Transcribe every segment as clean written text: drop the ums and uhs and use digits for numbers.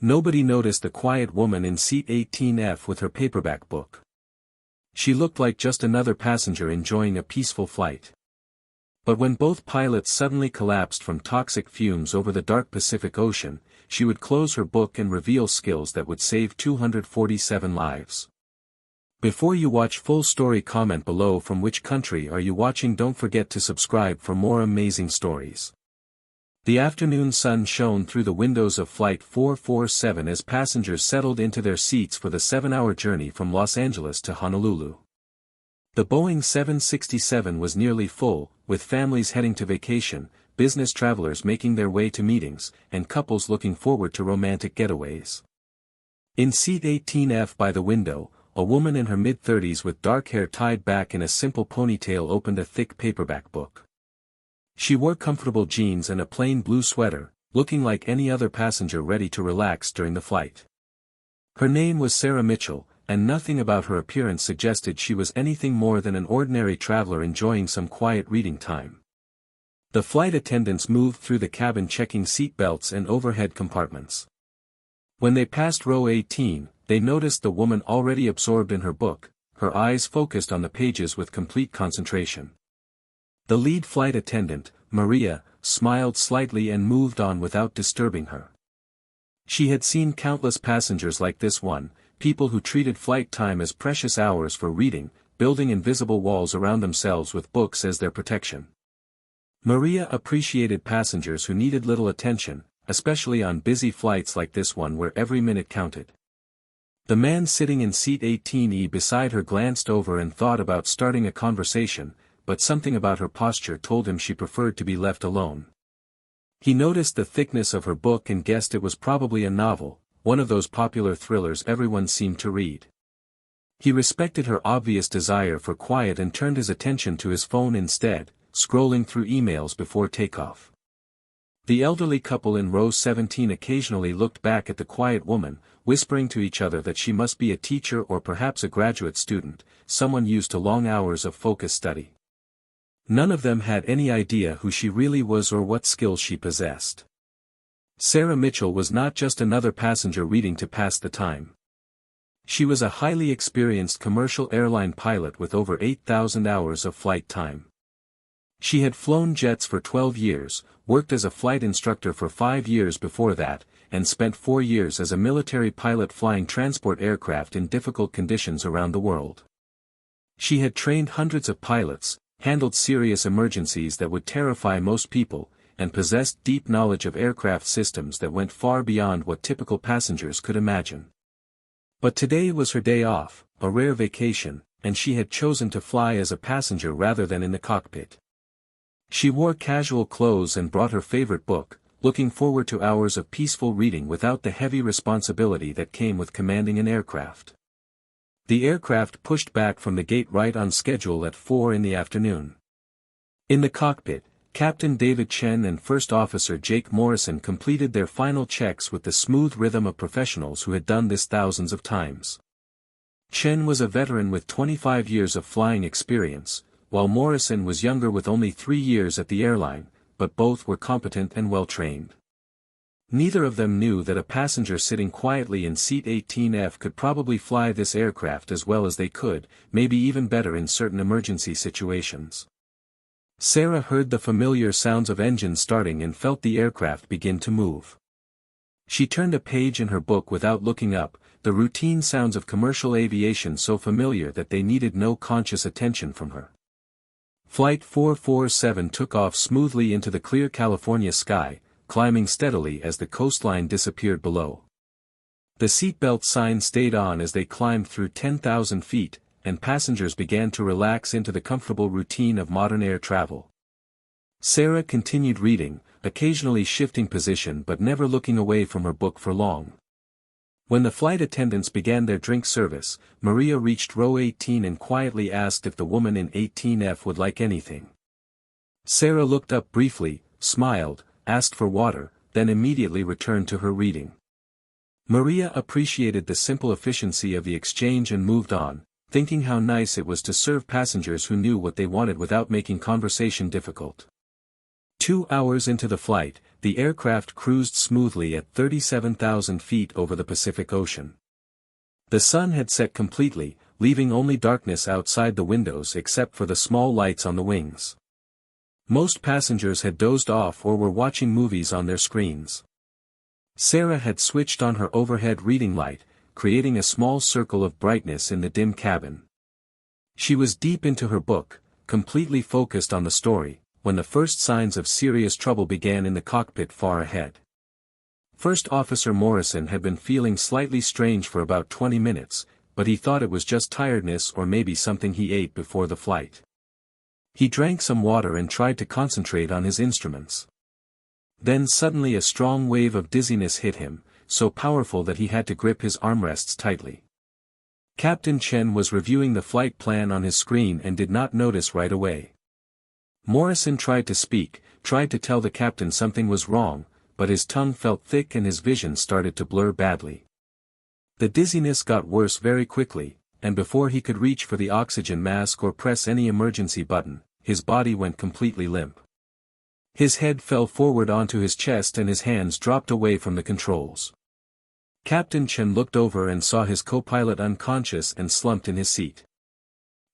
Nobody noticed the quiet woman in seat 18F with her paperback book. She looked like just another passenger enjoying a peaceful flight. But when both pilots suddenly collapsed from toxic fumes over the dark Pacific Ocean, she would close her book and reveal skills that would save 247 lives. Before you watch full story, comment below from which country are you watching. Don't forget to subscribe for more amazing stories. The afternoon sun shone through the windows of Flight 447 as passengers settled into their seats for the 7-hour journey from Los Angeles to Honolulu. The Boeing 767 was nearly full, with families heading to vacation, business travelers making their way to meetings, and couples looking forward to romantic getaways. In seat 18F by the window, a woman in her mid-30s with dark hair tied back in a simple ponytail opened a thick paperback book. She wore comfortable jeans and a plain blue sweater, looking like any other passenger ready to relax during the flight. Her name was Sarah Mitchell, and nothing about her appearance suggested she was anything more than an ordinary traveler enjoying some quiet reading time. The flight attendants moved through the cabin checking seat belts and overhead compartments. When they passed row 18, they noticed the woman already absorbed in her book, her eyes focused on the pages with complete concentration. The lead flight attendant, Maria, smiled slightly and moved on without disturbing her. She had seen countless passengers like this one, people who treated flight time as precious hours for reading, building invisible walls around themselves with books as their protection. Maria appreciated passengers who needed little attention, especially on busy flights like this one where every minute counted. The man sitting in seat 18E beside her glanced over and thought about starting a conversation, but something about her posture told him she preferred to be left alone. He noticed the thickness of her book and guessed it was probably a novel, one of those popular thrillers everyone seemed to read. He respected her obvious desire for quiet and turned his attention to his phone instead, scrolling through emails before takeoff. The elderly couple in row 17 occasionally looked back at the quiet woman, whispering to each other that she must be a teacher or perhaps a graduate student, someone used to long hours of focused study. None of them had any idea who she really was or what skills she possessed. Sarah Mitchell was not just another passenger reading to pass the time. She was a highly experienced commercial airline pilot with over 8,000 hours of flight time. She had flown jets for 12 years, worked as a flight instructor for 5 years before that, and spent 4 years as a military pilot flying transport aircraft in difficult conditions around the world. She had trained hundreds of pilots, handled serious emergencies that would terrify most people, and possessed deep knowledge of aircraft systems that went far beyond what typical passengers could imagine. But today was her day off, a rare vacation, and she had chosen to fly as a passenger rather than in the cockpit. She wore casual clothes and brought her favorite book, looking forward to hours of peaceful reading without the heavy responsibility that came with commanding an aircraft. The aircraft pushed back from the gate right on schedule at 4 in the afternoon. In the cockpit, Captain David Chen and First Officer Jake Morrison completed their final checks with the smooth rhythm of professionals who had done this thousands of times. Chen was a veteran with 25 years of flying experience, while Morrison was younger with only 3 years at the airline, but both were competent and well-trained. Neither of them knew that a passenger sitting quietly in seat 18F could probably fly this aircraft as well as they could, maybe even better in certain emergency situations. Sarah heard the familiar sounds of engines starting and felt the aircraft begin to move. She turned a page in her book without looking up, the routine sounds of commercial aviation so familiar that they needed no conscious attention from her. Flight 447 took off smoothly into the clear California sky, climbing steadily as the coastline disappeared below. The seatbelt sign stayed on as they climbed through 10,000 feet, and passengers began to relax into the comfortable routine of modern air travel. Sarah continued reading, occasionally shifting position but never looking away from her book for long. When the flight attendants began their drink service, Maria reached row 18 and quietly asked if the woman in 18F would like anything. Sarah looked up briefly, smiled, asked for water, then immediately returned to her reading. Maria appreciated the simple efficiency of the exchange and moved on, thinking how nice it was to serve passengers who knew what they wanted without making conversation difficult. 2 hours into the flight, the aircraft cruised smoothly at 37,000 feet over the Pacific Ocean. The sun had set completely, leaving only darkness outside the windows except for the small lights on the wings. Most passengers had dozed off or were watching movies on their screens. Sarah had switched on her overhead reading light, creating a small circle of brightness in the dim cabin. She was deep into her book, completely focused on the story, when the first signs of serious trouble began in the cockpit far ahead. First Officer Morrison had been feeling slightly strange for about 20 minutes, but he thought it was just tiredness or maybe something he ate before the flight. He drank some water and tried to concentrate on his instruments. Then suddenly a strong wave of dizziness hit him, so powerful that he had to grip his armrests tightly. Captain Chen was reviewing the flight plan on his screen and did not notice right away. Morrison tried to speak, tried to tell the captain something was wrong, but his tongue felt thick and his vision started to blur badly. The dizziness got worse very quickly, and before he could reach for the oxygen mask or press any emergency button, his body went completely limp. His head fell forward onto his chest and his hands dropped away from the controls. Captain Chen looked over and saw his co-pilot unconscious and slumped in his seat.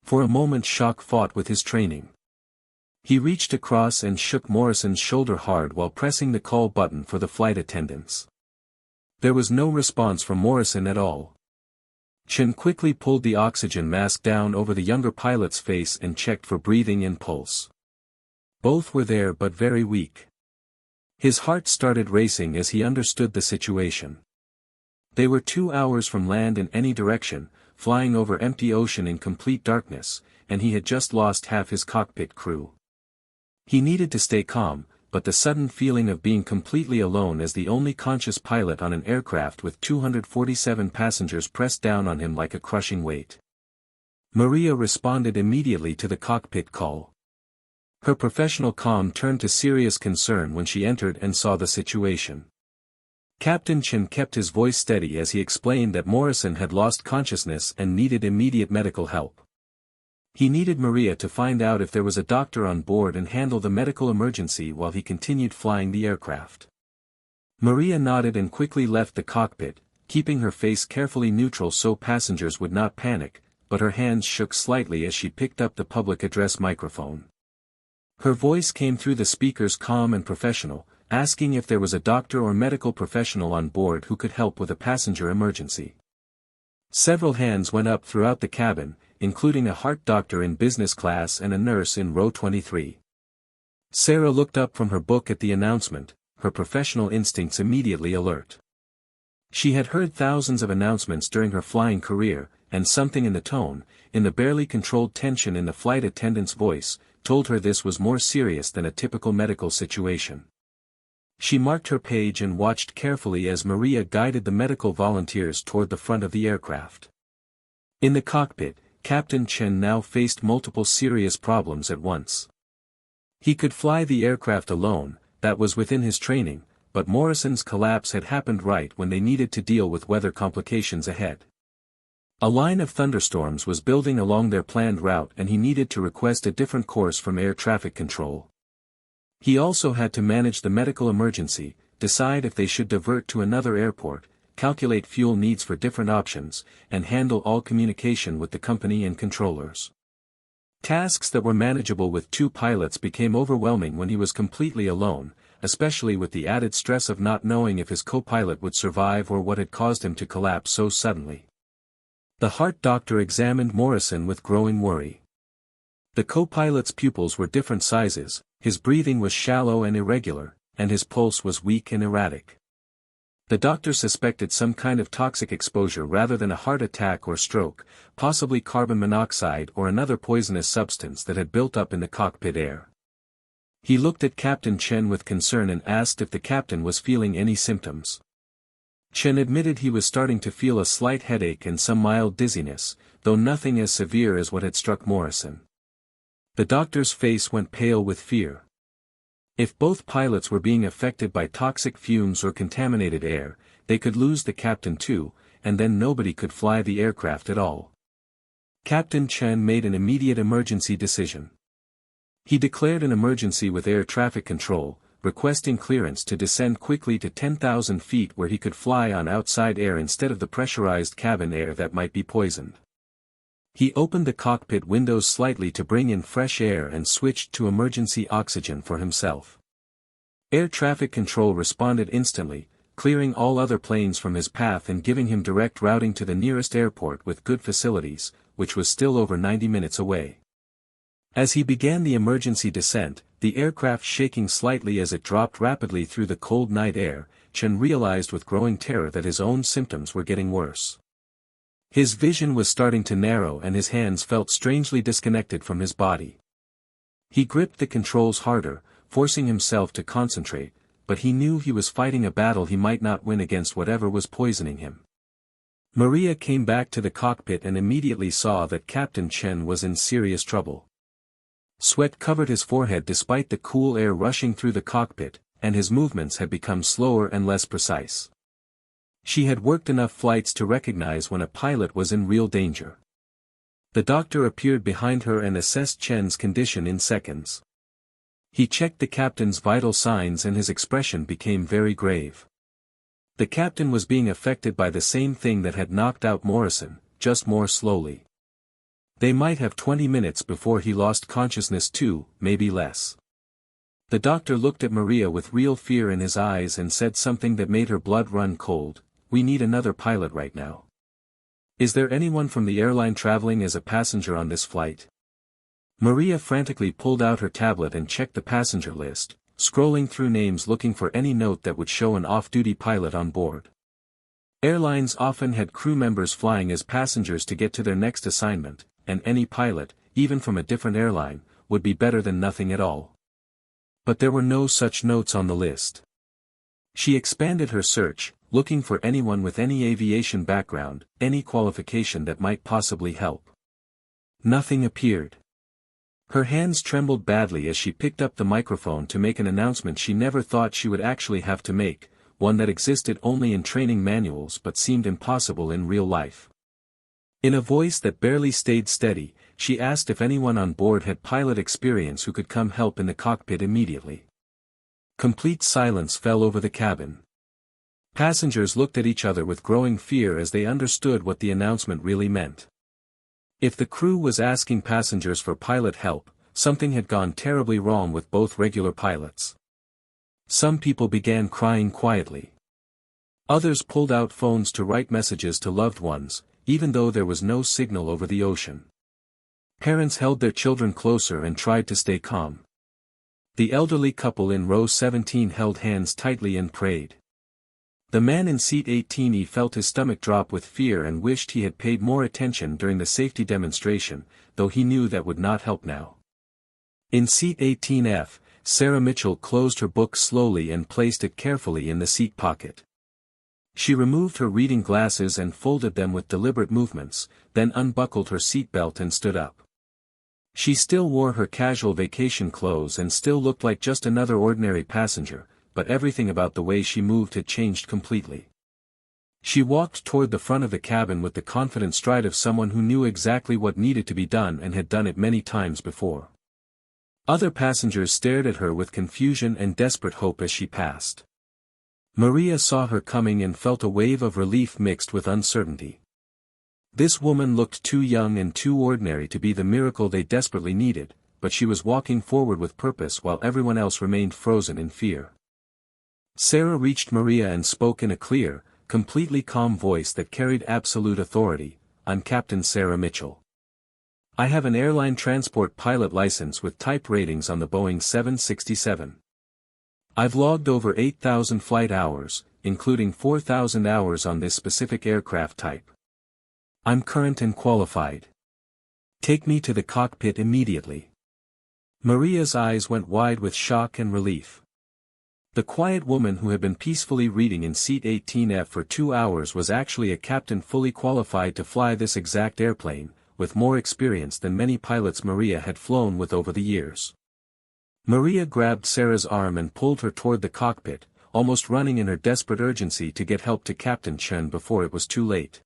For a moment shock fought with his training. He reached across and shook Morrison's shoulder hard while pressing the call button for the flight attendants. There was no response from Morrison at all. Chen quickly pulled the oxygen mask down over the younger pilot's face and checked for breathing and pulse. Both were there but very weak. His heart started racing as he understood the situation. They were 2 hours from land in any direction, flying over empty ocean in complete darkness, and he had just lost half his cockpit crew. He needed to stay calm, but the sudden feeling of being completely alone as the only conscious pilot on an aircraft with 247 passengers pressed down on him like a crushing weight. Maria responded immediately to the cockpit call. Her professional calm turned to serious concern when she entered and saw the situation. Captain Chen kept his voice steady as he explained that Morrison had lost consciousness and needed immediate medical help. He needed Maria to find out if there was a doctor on board and handle the medical emergency while he continued flying the aircraft. Maria nodded and quickly left the cockpit, keeping her face carefully neutral so passengers would not panic, but her hands shook slightly as she picked up the public address microphone. Her voice came through the speakers calm and professional, asking if there was a doctor or medical professional on board who could help with a passenger emergency. Several hands went up throughout the cabin, including a heart doctor in business class and a nurse in row 23. Sarah looked up from her book at the announcement, her professional instincts immediately alert. She had heard thousands of announcements during her flying career, and something in the tone, in the barely controlled tension in the flight attendant's voice, told her this was more serious than a typical medical situation. She marked her page and watched carefully as Maria guided the medical volunteers toward the front of the aircraft. In the cockpit, Captain Chen now faced multiple serious problems at once. He could fly the aircraft alone, that was within his training, but Morrison's collapse had happened right when they needed to deal with weather complications ahead. A line of thunderstorms was building along their planned route and he needed to request a different course from air traffic control. He also had to manage the medical emergency, decide if they should divert to another airport, calculate fuel needs for different options, and handle all communication with the company and controllers. Tasks that were manageable with 2 pilots became overwhelming when he was completely alone, especially with the added stress of not knowing if his co-pilot would survive or what had caused him to collapse so suddenly. The heart doctor examined Morrison with growing worry. The co-pilot's pupils were different sizes, his breathing was shallow and irregular, and his pulse was weak and erratic. The doctor suspected some kind of toxic exposure rather than a heart attack or stroke, possibly carbon monoxide or another poisonous substance that had built up in the cockpit air. He looked at Captain Chen with concern and asked if the captain was feeling any symptoms. Chen admitted he was starting to feel a slight headache and some mild dizziness, though nothing as severe as what had struck Morrison. The doctor's face went pale with fear. If both pilots were being affected by toxic fumes or contaminated air, they could lose the captain too, and then nobody could fly the aircraft at all. Captain Chen made an immediate emergency decision. He declared an emergency with air traffic control, requesting clearance to descend quickly to 10,000 feet where he could fly on outside air instead of the pressurized cabin air that might be poisoned. He opened the cockpit windows slightly to bring in fresh air and switched to emergency oxygen for himself. Air traffic control responded instantly, clearing all other planes from his path and giving him direct routing to the nearest airport with good facilities, which was still over 90 minutes away. As he began the emergency descent, the aircraft shaking slightly as it dropped rapidly through the cold night air, Chen realized with growing terror that his own symptoms were getting worse. His vision was starting to narrow and his hands felt strangely disconnected from his body. He gripped the controls harder, forcing himself to concentrate, but he knew he was fighting a battle he might not win against whatever was poisoning him. Maria came back to the cockpit and immediately saw that Captain Chen was in serious trouble. Sweat covered his forehead despite the cool air rushing through the cockpit, and his movements had become slower and less precise. She had worked enough flights to recognize when a pilot was in real danger. The doctor appeared behind her and assessed Chen's condition in seconds. He checked the captain's vital signs and his expression became very grave. The captain was being affected by the same thing that had knocked out Morrison, just more slowly. They might have 20 minutes before he lost consciousness too, maybe less. The doctor looked at Maria with real fear in his eyes and said something that made her blood run cold, "We need another pilot right now. Is there anyone from the airline traveling as a passenger on this flight?" Maria frantically pulled out her tablet and checked the passenger list, scrolling through names looking for any note that would show an off-duty pilot on board. Airlines often had crew members flying as passengers to get to their next assignment, and any pilot, even from a different airline, would be better than nothing at all. But there were no such notes on the list. She expanded her search, looking for anyone with any aviation background, any qualification that might possibly help. Nothing appeared. Her hands trembled badly as she picked up the microphone to make an announcement she never thought she would actually have to make, one that existed only in training manuals but seemed impossible in real life. In a voice that barely stayed steady, she asked if anyone on board had pilot experience who could come help in the cockpit immediately. Complete silence fell over the cabin. Passengers looked at each other with growing fear as they understood what the announcement really meant. If the crew was asking passengers for pilot help, something had gone terribly wrong with both regular pilots. Some people began crying quietly. Others pulled out phones to write messages to loved ones, even though there was no signal over the ocean. Parents held their children closer and tried to stay calm. The elderly couple in row 17 held hands tightly and prayed. The man in seat 18E felt his stomach drop with fear and wished he had paid more attention during the safety demonstration, though he knew that would not help now. In seat 18F, Sarah Mitchell closed her book slowly and placed it carefully in the seat pocket. She removed her reading glasses and folded them with deliberate movements, then unbuckled her seatbelt and stood up. She still wore her casual vacation clothes and still looked like just another ordinary passenger, but everything about the way she moved had changed completely. She walked toward the front of the cabin with the confident stride of someone who knew exactly what needed to be done and had done it many times before. Other passengers stared at her with confusion and desperate hope as she passed. Maria saw her coming and felt a wave of relief mixed with uncertainty. This woman looked too young and too ordinary to be the miracle they desperately needed, but she was walking forward with purpose while everyone else remained frozen in fear. Sarah reached Maria and spoke in a clear, completely calm voice that carried absolute authority. "I'm Captain Sarah Mitchell. I have an airline transport pilot license with type ratings on the Boeing 767. I've logged over 8,000 flight hours, including 4,000 hours on this specific aircraft type. I'm current and qualified. Take me to the cockpit immediately." Maria's eyes went wide with shock and relief. The quiet woman who had been peacefully reading in seat 18F for 2 hours was actually a captain fully qualified to fly this exact airplane, with more experience than many pilots Maria had flown with over the years. Maria grabbed Sarah's arm and pulled her toward the cockpit, almost running in her desperate urgency to get help to Captain Chen before it was too late.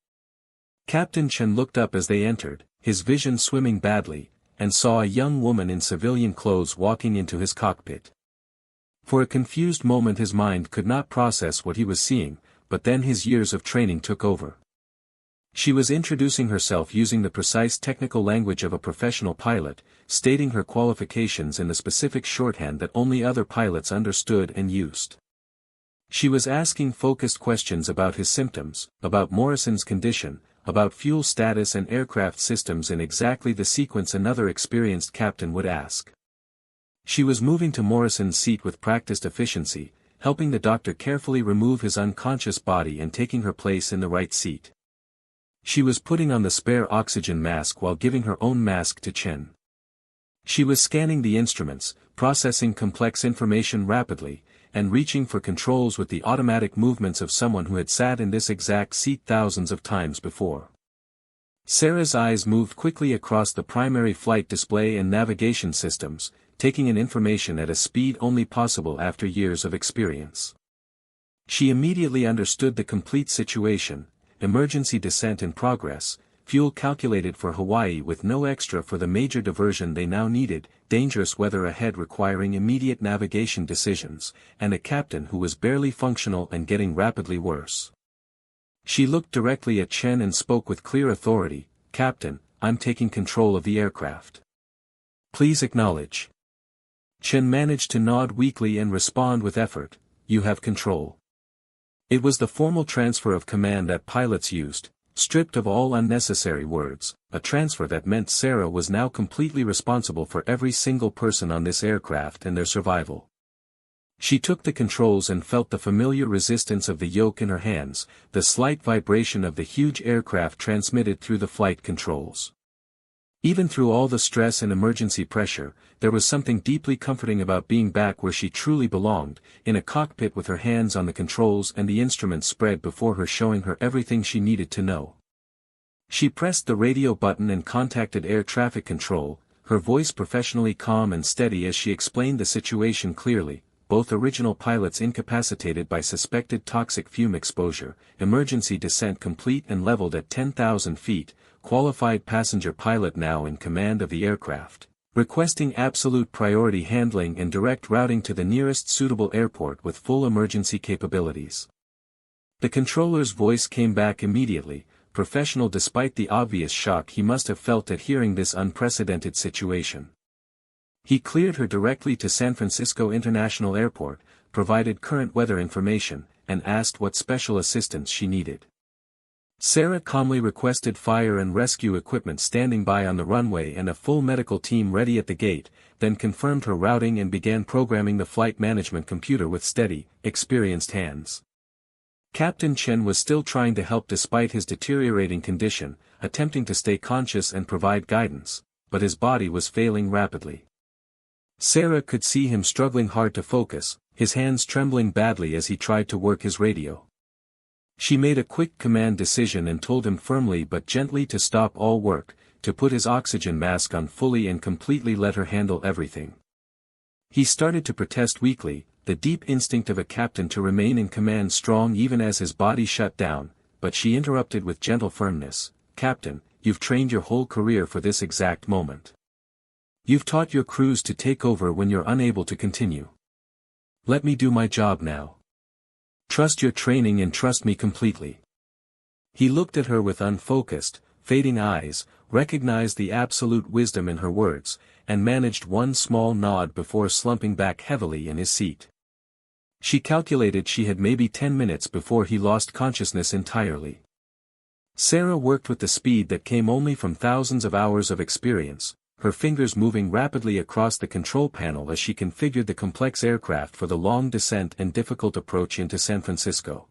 Captain Chen looked up as they entered, his vision swimming badly, and saw a young woman in civilian clothes walking into his cockpit. For a confused moment his mind could not process what he was seeing, but then his years of training took over. She was introducing herself using the precise technical language of a professional pilot, stating her qualifications in the specific shorthand that only other pilots understood and used. She was asking focused questions about his symptoms, about Morrison's condition, about fuel status and aircraft systems in exactly the sequence another experienced captain would ask. She was moving to Morrison's seat with practiced efficiency, helping the doctor carefully remove his unconscious body and taking her place in the right seat. She was putting on the spare oxygen mask while giving her own mask to Chen. She was scanning the instruments, processing complex information rapidly, and reaching for controls with the automatic movements of someone who had sat in this exact seat thousands of times before. Sarah's eyes moved quickly across the primary flight display and navigation systems, taking in information at a speed only possible after years of experience. She immediately understood the complete situation: emergency descent in progress, fuel calculated for Hawaii with no extra for the major diversion they now needed, dangerous weather ahead requiring immediate navigation decisions, and a captain who was barely functional and getting rapidly worse. She looked directly at Chen and spoke with clear authority: "Captain, I'm taking control of the aircraft. Please acknowledge." Chen managed to nod weakly and respond with effort: "You have control." It was the formal transfer of command that pilots used, stripped of all unnecessary words, a transfer that meant Sarah was now completely responsible for every single person on this aircraft and their survival. She took the controls and felt the familiar resistance of the yoke in her hands, the slight vibration of the huge aircraft transmitted through the flight controls. Even through all the stress and emergency pressure, there was something deeply comforting about being back where she truly belonged, in a cockpit with her hands on the controls and the instruments spread before her showing her everything she needed to know. She pressed the radio button and contacted air traffic control, her voice professionally calm and steady as she explained the situation clearly: both original pilots incapacitated by suspected toxic fume exposure, emergency descent complete and leveled at 10,000 feet, qualified passenger pilot now in command of the aircraft, requesting absolute priority handling and direct routing to the nearest suitable airport with full emergency capabilities. The controller's voice came back immediately, professional despite the obvious shock he must have felt at hearing this unprecedented situation. He cleared her directly to San Francisco International Airport, provided current weather information, and asked what special assistance she needed. Sarah calmly requested fire and rescue equipment standing by on the runway and a full medical team ready at the gate, then confirmed her routing and began programming the flight management computer with steady, experienced hands. Captain Chen was still trying to help despite his deteriorating condition, attempting to stay conscious and provide guidance, but his body was failing rapidly. Sarah could see him struggling hard to focus, his hands trembling badly as he tried to work his radio. She made a quick command decision and told him firmly but gently to stop all work, to put his oxygen mask on fully and completely let her handle everything. He started to protest weakly, the deep instinct of a captain to remain in command strong even as his body shut down, but she interrupted with gentle firmness: "Captain, you've trained your whole career for this exact moment. You've taught your crews to take over when you're unable to continue. Let me do my job now. Trust your training and trust me completely." He looked at her with unfocused, fading eyes, recognized the absolute wisdom in her words, and managed one small nod before slumping back heavily in his seat. She calculated she had maybe 10 minutes before he lost consciousness entirely. Sarah worked with the speed that came only from thousands of hours of experience, her fingers moving rapidly across the control panel as she configured the complex aircraft for the long descent and difficult approach into San Francisco.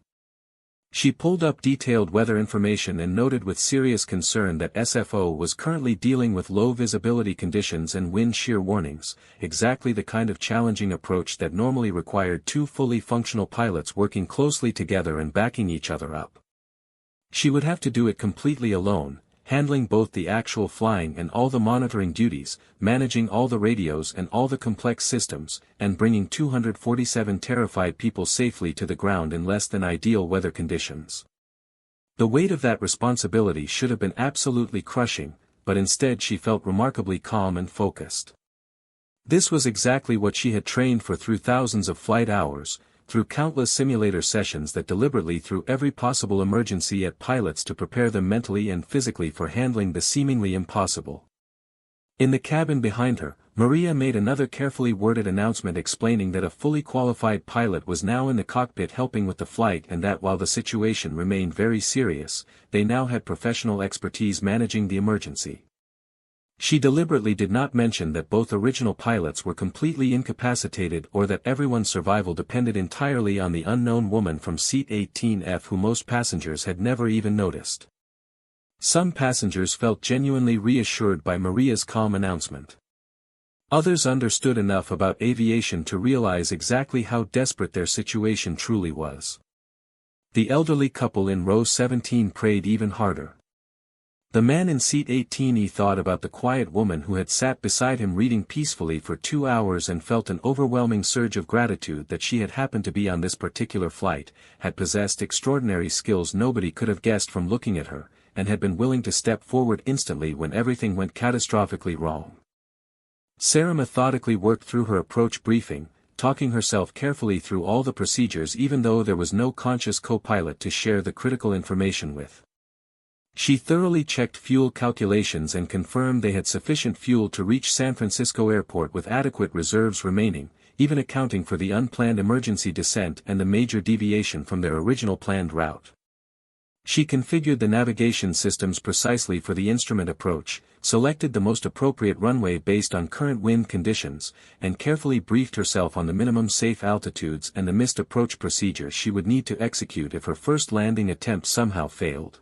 She pulled up detailed weather information and noted with serious concern that SFO was currently dealing with low visibility conditions and wind shear warnings, exactly the kind of challenging approach that normally required two fully functional pilots working closely together and backing each other up. She would have to do it completely alone, handling both the actual flying and all the monitoring duties, managing all the radios and all the complex systems, and bringing 247 terrified people safely to the ground in less than ideal weather conditions. The weight of that responsibility should have been absolutely crushing, but instead she felt remarkably calm and focused. This was exactly what she had trained for through thousands of flight hours, through countless simulator sessions that deliberately threw every possible emergency at pilots to prepare them mentally and physically for handling the seemingly impossible. In the cabin behind her, Maria made another carefully worded announcement explaining that a fully qualified pilot was now in the cockpit helping with the flight and that while the situation remained very serious, they now had professional expertise managing the emergency. She deliberately did not mention that both original pilots were completely incapacitated or that everyone's survival depended entirely on the unknown woman from seat 18F who most passengers had never even noticed. Some passengers felt genuinely reassured by Maria's calm announcement. Others understood enough about aviation to realize exactly how desperate their situation truly was. The elderly couple in row 17 prayed even harder. The man in seat 18E thought about the quiet woman who had sat beside him reading peacefully for 2 hours and felt an overwhelming surge of gratitude that she had happened to be on this particular flight, had possessed extraordinary skills nobody could have guessed from looking at her, and had been willing to step forward instantly when everything went catastrophically wrong. Sarah methodically worked through her approach briefing, talking herself carefully through all the procedures even though there was no conscious co-pilot to share the critical information with. She thoroughly checked fuel calculations and confirmed they had sufficient fuel to reach San Francisco Airport with adequate reserves remaining, even accounting for the unplanned emergency descent and the major deviation from their original planned route. She configured the navigation systems precisely for the instrument approach, selected the most appropriate runway based on current wind conditions, and carefully briefed herself on the minimum safe altitudes and the missed approach procedure she would need to execute if her first landing attempt somehow failed.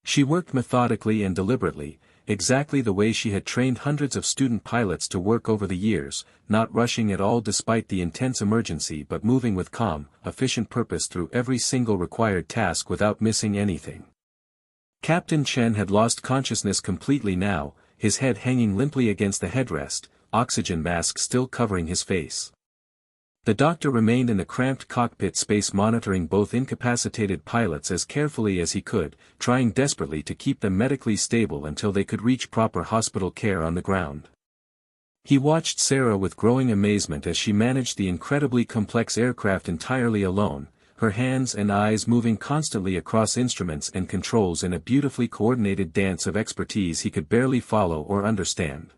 She worked methodically and deliberately, exactly the way she had trained hundreds of student pilots to work over the years, not rushing at all despite the intense emergency but moving with calm, efficient purpose through every single required task without missing anything. Captain Chen had lost consciousness completely now, his head hanging limply against the headrest, oxygen mask still covering his face. The doctor remained in the cramped cockpit space monitoring both incapacitated pilots as carefully as he could, trying desperately to keep them medically stable until they could reach proper hospital care on the ground. He watched Sarah with growing amazement as she managed the incredibly complex aircraft entirely alone, her hands and eyes moving constantly across instruments and controls in a beautifully coordinated dance of expertise he could barely follow or understand.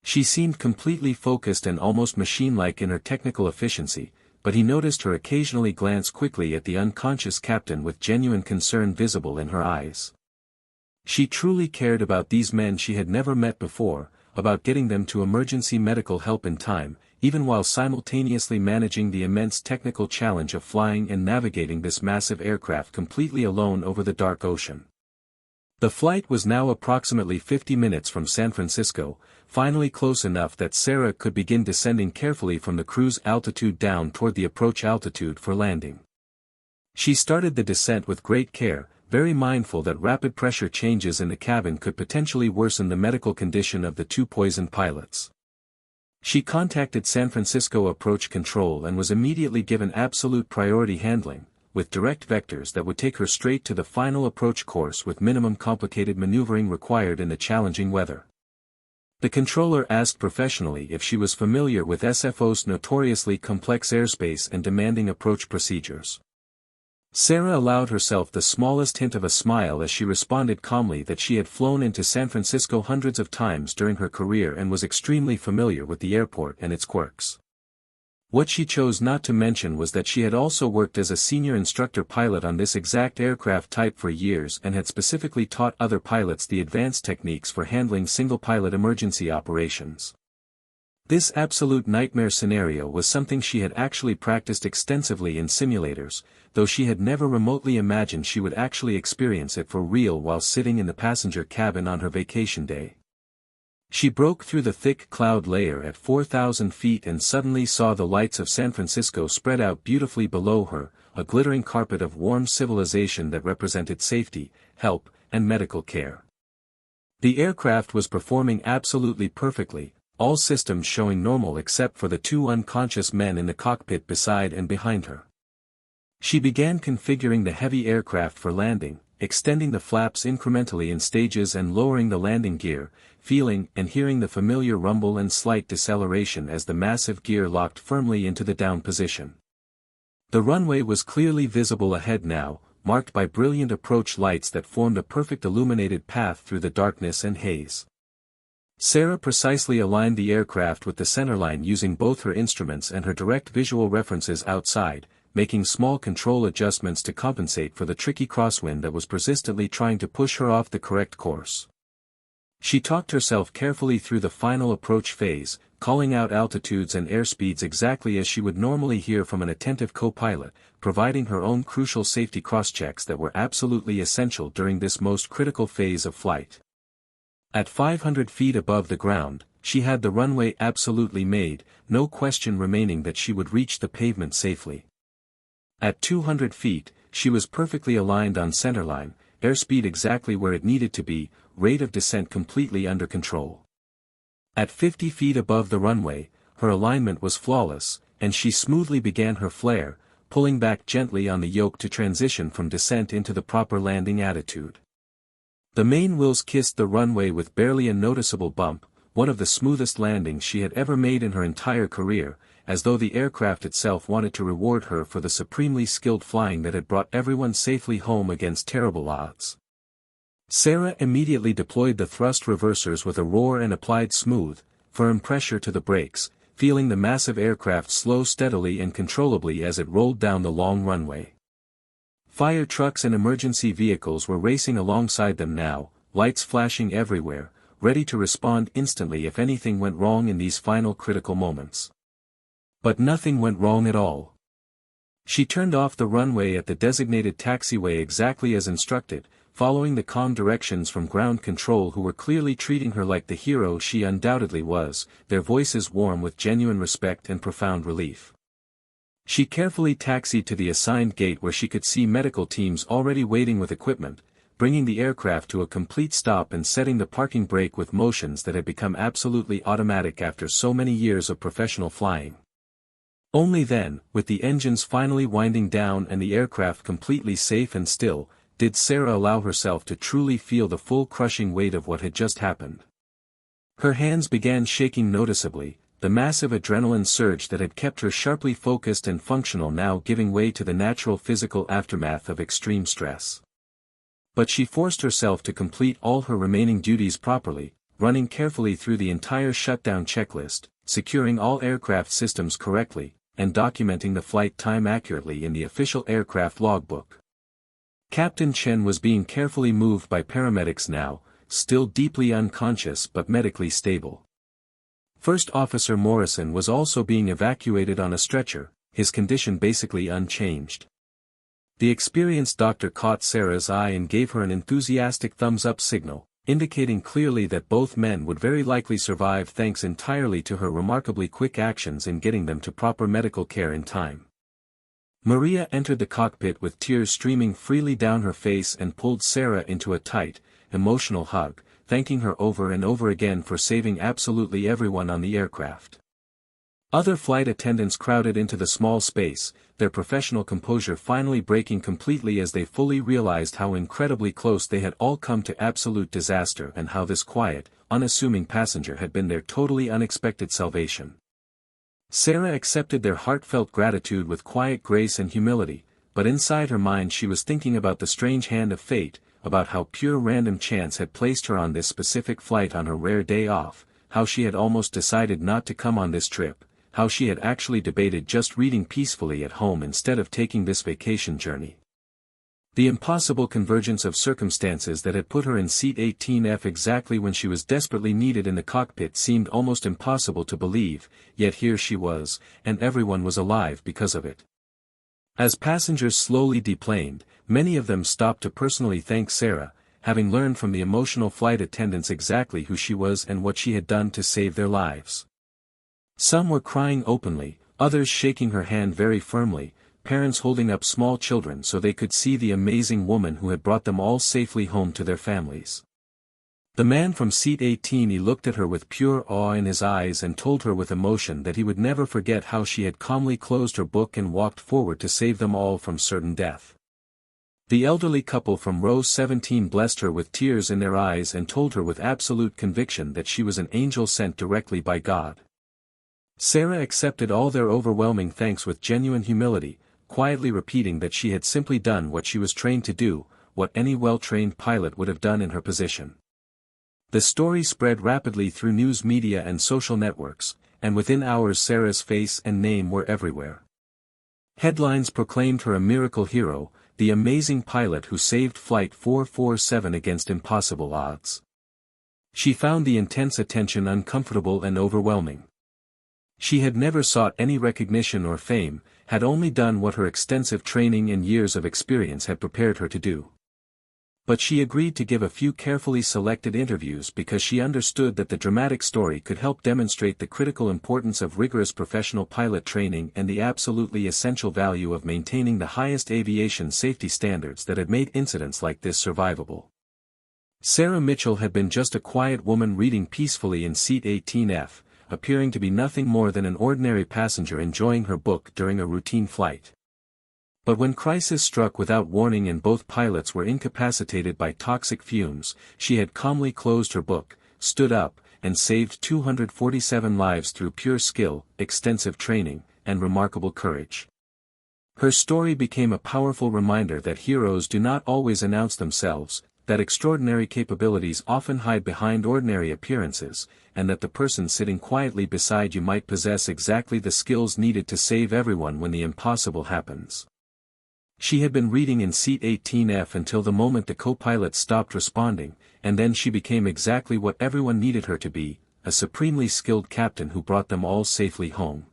She seemed completely focused and almost machine-like in her technical efficiency, but he noticed her occasionally glance quickly at the unconscious captain with genuine concern visible in her eyes. She truly cared about these men she had never met before, about getting them to emergency medical help in time, even while simultaneously managing the immense technical challenge of flying and navigating this massive aircraft completely alone over the dark ocean. The flight was now approximately 50 minutes from San Francisco, finally close enough that Sarah could begin descending carefully from the cruise altitude down toward the approach altitude for landing. She started the descent with great care, very mindful that rapid pressure changes in the cabin could potentially worsen the medical condition of the two poisoned pilots. She contacted San Francisco Approach Control and was immediately given absolute priority handling, with direct vectors that would take her straight to the final approach course with minimum complicated maneuvering required in the challenging weather. The controller asked professionally if she was familiar with SFO's notoriously complex airspace and demanding approach procedures. Sarah allowed herself the smallest hint of a smile as she responded calmly that she had flown into San Francisco hundreds of times during her career and was extremely familiar with the airport and its quirks. What she chose not to mention was that she had also worked as a senior instructor pilot on this exact aircraft type for years and had specifically taught other pilots the advanced techniques for handling single-pilot emergency operations. This absolute nightmare scenario was something she had actually practiced extensively in simulators, though she had never remotely imagined she would actually experience it for real while sitting in the passenger cabin on her vacation day. She broke through the thick cloud layer at 4,000 feet and suddenly saw the lights of San Francisco spread out beautifully below her, a glittering carpet of warm civilization that represented safety, help, and medical care. The aircraft was performing absolutely perfectly, all systems showing normal except for the two unconscious men in the cockpit beside and behind her. She began configuring the heavy aircraft for landing, extending the flaps incrementally in stages and lowering the landing gear, feeling and hearing the familiar rumble and slight deceleration as the massive gear locked firmly into the down position. The runway was clearly visible ahead now, marked by brilliant approach lights that formed a perfect illuminated path through the darkness and haze. Sarah precisely aligned the aircraft with the centerline using both her instruments and her direct visual references outside, making small control adjustments to compensate for the tricky crosswind that was persistently trying to push her off the correct course. She talked herself carefully through the final approach phase, calling out altitudes and airspeeds exactly as she would normally hear from an attentive co-pilot, providing her own crucial safety cross-checks that were absolutely essential during this most critical phase of flight. At 500 feet above the ground, she had the runway absolutely made, no question remaining that she would reach the pavement safely. At 200 feet, she was perfectly aligned on centerline, airspeed exactly where it needed to be, rate of descent completely under control. At 50 feet above the runway, her alignment was flawless, and she smoothly began her flare, pulling back gently on the yoke to transition from descent into the proper landing attitude. The main wheels kissed the runway with barely a noticeable bump, one of the smoothest landings she had ever made in her entire career, as though the aircraft itself wanted to reward her for the supremely skilled flying that had brought everyone safely home against terrible odds. Sarah immediately deployed the thrust reversers with a roar and applied smooth, firm pressure to the brakes, feeling the massive aircraft slow steadily and controllably as it rolled down the long runway. Fire trucks and emergency vehicles were racing alongside them now, lights flashing everywhere, ready to respond instantly if anything went wrong in these final critical moments. But nothing went wrong at all. She turned off the runway at the designated taxiway exactly as instructed, following the calm directions from ground control who were clearly treating her like the hero she undoubtedly was, their voices warm with genuine respect and profound relief. She carefully taxied to the assigned gate where she could see medical teams already waiting with equipment, bringing the aircraft to a complete stop and setting the parking brake with motions that had become absolutely automatic after so many years of professional flying. Only then, with the engines finally winding down and the aircraft completely safe and still, did Sarah allow herself to truly feel the full crushing weight of what had just happened. Her hands began shaking noticeably, the massive adrenaline surge that had kept her sharply focused and functional now giving way to the natural physical aftermath of extreme stress. But she forced herself to complete all her remaining duties properly, running carefully through the entire shutdown checklist, securing all aircraft systems correctly, and documenting the flight time accurately in the official aircraft logbook. Captain Chen was being carefully moved by paramedics now, still deeply unconscious but medically stable. First Officer Morrison was also being evacuated on a stretcher, his condition basically unchanged. The experienced doctor caught Sarah's eye and gave her an enthusiastic thumbs-up signal, indicating clearly that both men would very likely survive thanks entirely to her remarkably quick actions in getting them to proper medical care in time. Maria entered the cockpit with tears streaming freely down her face and pulled Sarah into a tight, emotional hug, thanking her over and over again for saving absolutely everyone on the aircraft. Other flight attendants crowded into the small space, their professional composure finally breaking completely as they fully realized how incredibly close they had all come to absolute disaster and how this quiet, unassuming passenger had been their totally unexpected salvation. Sarah accepted their heartfelt gratitude with quiet grace and humility, but inside her mind she was thinking about the strange hand of fate, about how pure random chance had placed her on this specific flight on her rare day off, how she had almost decided not to come on this trip, how she had actually debated just reading peacefully at home instead of taking this vacation journey. The impossible convergence of circumstances that had put her in seat 18F exactly when she was desperately needed in the cockpit seemed almost impossible to believe, yet here she was, and everyone was alive because of it. As passengers slowly deplaned, many of them stopped to personally thank Sarah, having learned from the emotional flight attendants exactly who she was and what she had done to save their lives. Some were crying openly, others shaking her hand very firmly, parents holding up small children so they could see the amazing woman who had brought them all safely home to their families. The man from seat 18E looked at her with pure awe in his eyes and told her with emotion that he would never forget how she had calmly closed her book and walked forward to save them all from certain death. The elderly couple from row 17 blessed her with tears in their eyes and told her with absolute conviction that she was an angel sent directly by God. Sarah accepted all their overwhelming thanks with genuine humility, quietly repeating that she had simply done what she was trained to do, what any well-trained pilot would have done in her position. The story spread rapidly through news media and social networks, and within hours Sarah's face and name were everywhere. Headlines proclaimed her a miracle hero, the amazing pilot who saved Flight 447 against impossible odds. She found the intense attention uncomfortable and overwhelming. She had never sought any recognition or fame, had only done what her extensive training and years of experience had prepared her to do. But she agreed to give a few carefully selected interviews because she understood that the dramatic story could help demonstrate the critical importance of rigorous professional pilot training and the absolutely essential value of maintaining the highest aviation safety standards that had made incidents like this survivable. Sarah Mitchell had been just a quiet woman reading peacefully in seat 18F, appearing to be nothing more than an ordinary passenger enjoying her book during a routine flight. But when crisis struck without warning and both pilots were incapacitated by toxic fumes, she had calmly closed her book, stood up, and saved 247 lives through pure skill, extensive training, and remarkable courage. Her story became a powerful reminder that heroes do not always announce themselves, that extraordinary capabilities often hide behind ordinary appearances, and that the person sitting quietly beside you might possess exactly the skills needed to save everyone when the impossible happens. She had been reading in seat 18F until the moment the co-pilot stopped responding, and then she became exactly what everyone needed her to be, a supremely skilled captain who brought them all safely home.